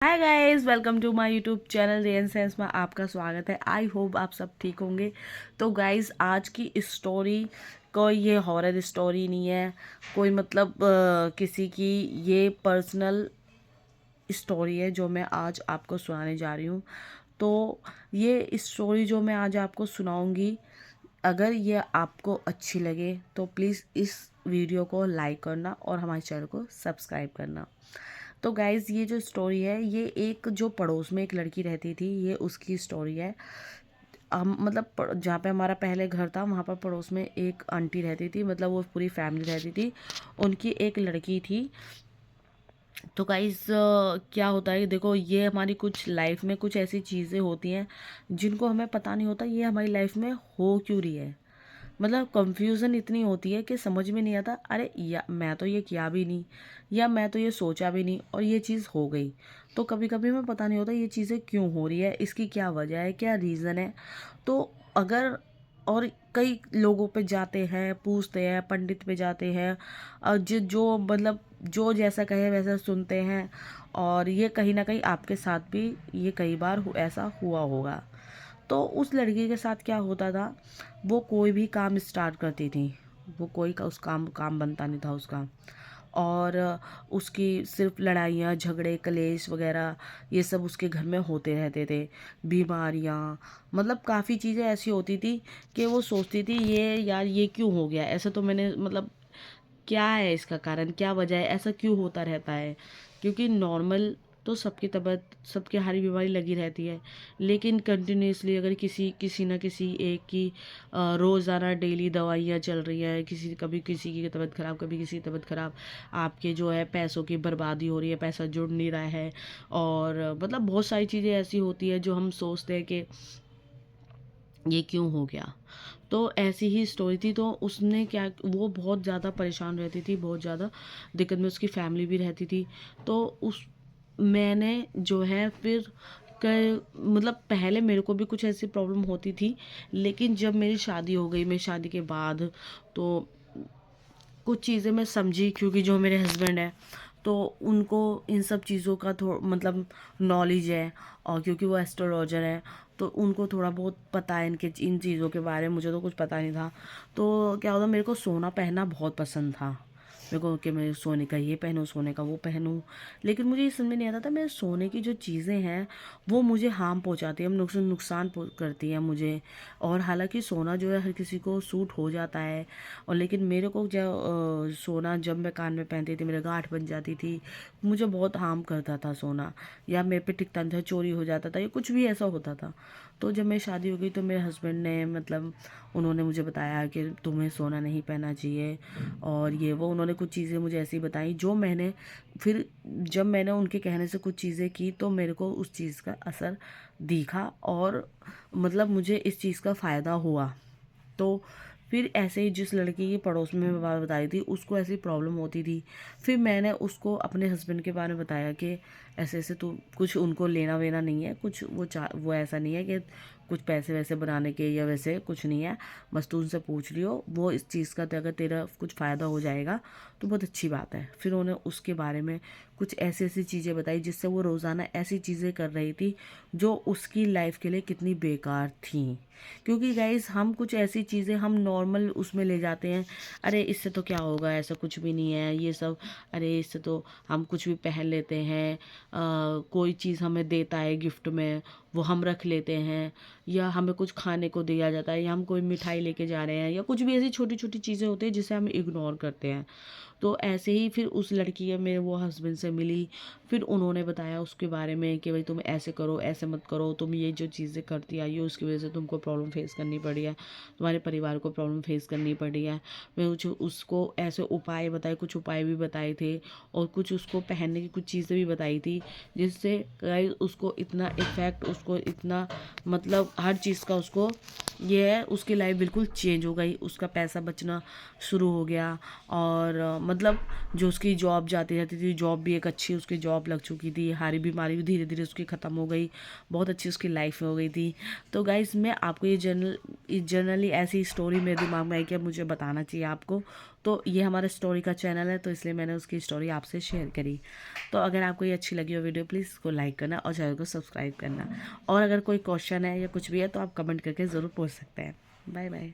Hi guys, welcome to my YouTube channel रियन सेंस में आपका स्वागत है। आई होप आप सब ठीक होंगे। तो गाइस, आज की स्टोरी कोई ये हॉरर स्टोरी नहीं है, कोई मतलब किसी की ये पर्सनल स्टोरी है जो मैं आज आपको सुनाने जा रही हूँ। तो ये स्टोरी जो मैं आज आपको सुनाऊंगी, अगर ये आपको अच्छी लगे तो प्लीज़ इस वीडियो को लाइक करना और हमारे चैनल को सब्सक्राइब करना। तो गाइज़, ये जो स्टोरी है ये एक जो पड़ोस में एक लड़की रहती थी, ये उसकी स्टोरी है। हम मतलब जहाँ पे हमारा पहले घर था वहाँ पर पड़ोस में एक आंटी रहती थी, मतलब वो पूरी फैमिली रहती थी। उनकी एक लड़की थी। तो गाइस, क्या होता है, देखो ये हमारी कुछ लाइफ में कुछ ऐसी चीज़ें होती हैं जिनको हमें पता नहीं होता ये हमारी लाइफ में हो क्यों रही है। मतलब कंफ्यूजन इतनी होती है कि समझ में नहीं आता, अरे या मैं तो ये किया भी नहीं, या मैं तो ये सोचा भी नहीं और ये चीज़ हो गई। तो कभी कभी हमें पता नहीं होता ये चीज़ें क्यों हो रही है, इसकी क्या वजह है, क्या रीज़न है। तो अगर और कई लोगों पे जाते हैं, पूछते हैं, पंडित पे जाते हैं, और जो मतलब जो जैसा कहे वैसा सुनते हैं। और ये कहीं ना कहीं आपके साथ भी ये कई बार ऐसा हुआ होगा। तो उस लड़की के साथ क्या होता था, वो कोई भी काम स्टार्ट करती थी, वो कोई का उस काम काम बनता नहीं था उसका। और उसकी सिर्फ लड़ाइयाँ, झगड़े, कलेश वगैरह ये सब उसके घर में होते रहते थे। बीमारियाँ, मतलब काफ़ी चीज़ें ऐसी होती थी कि वो सोचती थी ये यार ये क्यों हो गया ऐसा, तो मैंने मतलब क्या है इसका कारण, क्या वजह है, ऐसा क्यों होता रहता है। क्योंकि नॉर्मल तो सबकी तबीयत, सबकी हरी बीमारी लगी रहती है, लेकिन कंटिन्यूसली अगर किसी किसी ना किसी एक की रोज़ाना डेली दवाइयाँ चल रही हैं, कभी किसी की तबीयत ख़राब, कभी किसी की तबीयत ख़राब, आपके जो है पैसों की बर्बादी हो रही है, पैसा जुड़ नहीं रहा है। और मतलब बहुत सारी चीज़ें ऐसी होती है जो हम सोचते हैं कि ये क्यों हो गया। तो ऐसी ही स्टोरी थी। तो उसने क्या, वो बहुत ज़्यादा परेशान रहती थी, बहुत ज़्यादा दिक्कत में उसकी फैमिली भी रहती थी। तो उस मैंने जो है फिर मतलब पहले मेरे को भी कुछ ऐसी प्रॉब्लम होती थी, लेकिन जब मेरी शादी हो गई, मेरी शादी के बाद तो कुछ चीज़ें मैं समझी, क्योंकि जो मेरे हस्बैंड है तो उनको इन सब चीज़ों का थोड़ा मतलब नॉलेज है। और क्योंकि वो एस्ट्रोलॉजर है तो उनको थोड़ा बहुत पता है इनके इन चीज़ों के बारे में, मुझे तो कुछ पता नहीं था। तो क्या होता, मेरे को सोना पहनना बहुत पसंद था, मेरे को कि मैं सोने का ये पहनूँ, सोने का वो पहनूँ। लेकिन मुझे ये समझ में नहीं आता था, मेरे सोने की जो चीज़ें हैं वो मुझे हार्म पहुँचाती है, नुकसान करती है मुझे। और हालांकि सोना जो है हर किसी को सूट हो जाता है, और लेकिन मेरे को जब सोना जब मैं कान में पहनती थी मेरे गांठ बन जाती थी, मुझे बहुत हार्म करता था सोना। या मेरे पे टिकता नहीं था, चोरी हो जाता था, या कुछ भी ऐसा होता था। तो जब मेरी शादी हो गई तो मेरे हस्बैंड ने मतलब उन्होंने मुझे बताया कि तुम्हें सोना नहीं पहनना चाहिए, और ये वो उन्होंने कुछ चीज़ें मुझे ऐसी बताई जो मैंने फिर जब मैंने उनके कहने से कुछ चीज़ें की तो मेरे को उस चीज़ का असर दिखा, और मतलब मुझे इस चीज़ का फ़ायदा हुआ। तो फिर ऐसे ही जिस लड़की की पड़ोस में मैं बात बताई थी उसको ऐसी प्रॉब्लम होती थी। फिर मैंने उसको अपने हस्बैंड के बारे में बताया कि ऐसे ऐसे, तो कुछ उनको लेना वेना नहीं है, कुछ वो ऐसा नहीं है कि कुछ पैसे वैसे बनाने के या वैसे कुछ नहीं है। बस तू उनसे पूछ लियो, वो इस चीज़ का तो अगर तेरा कुछ फ़ायदा हो जाएगा तो बहुत अच्छी बात है। फिर उन्हें उसके बारे में कुछ ऐसी ऐसी चीज़ें बताई जिससे वो रोज़ाना ऐसी चीज़ें कर रही थी जो उसकी लाइफ के लिए कितनी बेकार थी। क्योंकि गाइस, हम कुछ ऐसी चीज़ें हम नॉर्मल उसमें ले जाते हैं, अरे इससे तो क्या होगा, ऐसा कुछ भी नहीं है ये सब, अरे इससे तो हम कुछ भी पहन लेते हैं, कोई चीज़ हमें देता है गिफ्ट में वो हम रख लेते हैं, या हमें कुछ खाने को दिया जाता है, या हम कोई मिठाई लेके जा रहे हैं, या कुछ भी ऐसी छोटी छोटी चीज़ें होती हैं जिसे हम इग्नोर करते हैं। तो ऐसे ही फिर उस लड़की के मेरे वो हस्बैंड से मिली। फिर उन्होंने बताया उसके बारे में कि भाई तुम ऐसे करो, ऐसे मत करो, तुम ये जो चीज़ें करती आई हो उसकी वजह से तुमको प्रॉब्लम फेस करनी पड़ी है, तुम्हारे परिवार को प्रॉब्लम फेस करनी पड़ी है। मैं उसको ऐसे उपाय बताए, कुछ उपाय भी बताए थे, और कुछ उसको पहनने की कुछ चीज़ें भी बताई थी, जिससे गाइस उसको इतना इफ़ेक्ट, उसको इतना मतलब हर चीज़ का उसको ये है, उसकी लाइफ बिल्कुल चेंज हो गई, उसका पैसा बचना शुरू हो गया। और मतलब जो उसकी जॉब जाती रहती थी, जॉब भी एक अच्छी उसकी जॉब लग चुकी थी, हारी बीमारी भी धीरे धीरे उसकी ख़त्म हो गई, बहुत अच्छी उसकी लाइफ हो गई थी। तो गाइस, मैं आपको ये जनरली ऐसी स्टोरी मेरे दिमाग में आई कि अब मुझे बताना चाहिए आपको, तो ये हमारा स्टोरी का चैनल है, तो इसलिए मैंने उसकी स्टोरी आपसे शेयर करी। तो अगर आपको ये अच्छी लगी हो वीडियो, प्लीज़ इसको लाइक करना और चैनल को सब्सक्राइब करना। और अगर कोई क्वेश्चन है या कुछ भी है तो आप कमेंट करके ज़रूर पूछ सकते हैं। Bye bye.